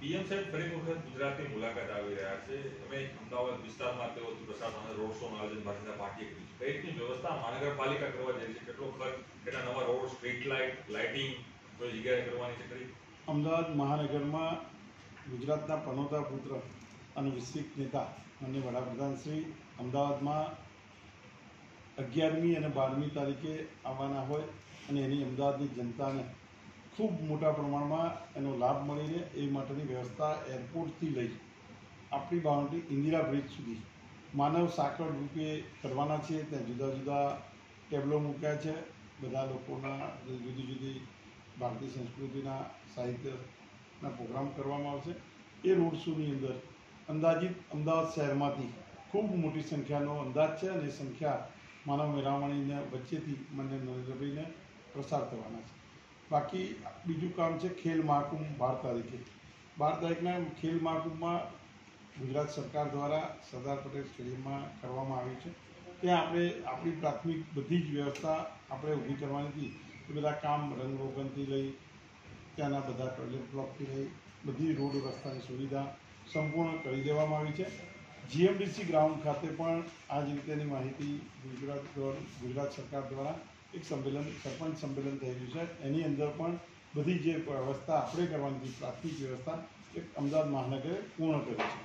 PM સાહેબ ફરી વખત ગુજરાતની મુલાકાત આવી રહ્યા છે. અમે અમદાવાદ વિસ્તારમાં તેઓ પ્રશાસન રોડ શોનું આયોજન ભારતીય પાર્ટીએ કર્યું છે. કઈ રીતની વ્યવસ્થા મહાનગરપાલિકા કરવા જઈ રહી છે? કેટલો ખર્ચ, કેટલા નવા રોડ, સ્ટ્રીટ લાઇટિંગ કોઈ જગ્યાએ કરવાની છે ખરી? અમદાવાદ મહાનગરમાં ગુજરાતના પનોતા પુત્ર અને વિશ્વિક નેતા માનનીય વડાપ્રધાન શ્રી અમદાવાદમાં 11મી અને 12મી તારીખે આવવાના હોય અને એની અમદાવાદની જનતાને ખૂબ મોટા પ્રમાણમાં એનો લાભ મળી રહે એ માટેની વ્યવસ્થા એરપોર્ટથી લઈ આપણી બાઉન્ડ્રી ઇન્દિરા બ્રિજ સુધી માનવ સાંકળ રૂપે કરવાના છીએ. ત્યાં જુદા જુદા ટેબલો મૂક્યા છે. બધા લોકોના જુદી જુદી ભારતીય સંસ્કૃતિના સાહિત્યના પ્રોગ્રામ કરવામાં આવશે. એ રોડ શોની અંદર અંદાજિત અમદાવાદ શહેરમાંથી ખૂબ મોટી સંખ્યાનો અંદાજ છે અને એ સંખ્યા માનવ મેળાવણીને વચ્ચેથી માન્ય નરેન્દ્રભાઈને પ્રસાર થવાના છે. બાકી બીજું કામ છે ખેલ મહાકુંભ 12 તારીખના ખેલ મહાકુંભમાં ગુજરાત સરકાર દ્વારા સરદાર પટેલ સ્ટેડિયમમાં કરવામાં આવ્યું છે. ત્યાં આપણે આપણી પ્રાથમિક બધી જ વ્યવસ્થા આપણે ઊભી કરવાની હતી. એ બધા કામ રંગરોગનથી લઈ ત્યાંના બધા ટોયલેટ બ્લોકથી લઈ બધી રોડ રસ્તાની સુવિધા સંપૂર્ણ કરી દેવામાં આવી છે. જીએમડીસી ગ્રાઉન્ડ ખાતે પણ આ જ રીતેની માહિતી ગુજરાત સરકાર દ્વારા એક સરપંચ સંમેલન થઈ રહ્યું છે. એની અંદર પણ બધી જે વ્યવસ્થા આપણે કરવાની હતી પ્રાથમિક વ્યવસ્થા એક અમદાવાદ મહાનગરે પૂર્ણ કરી છે.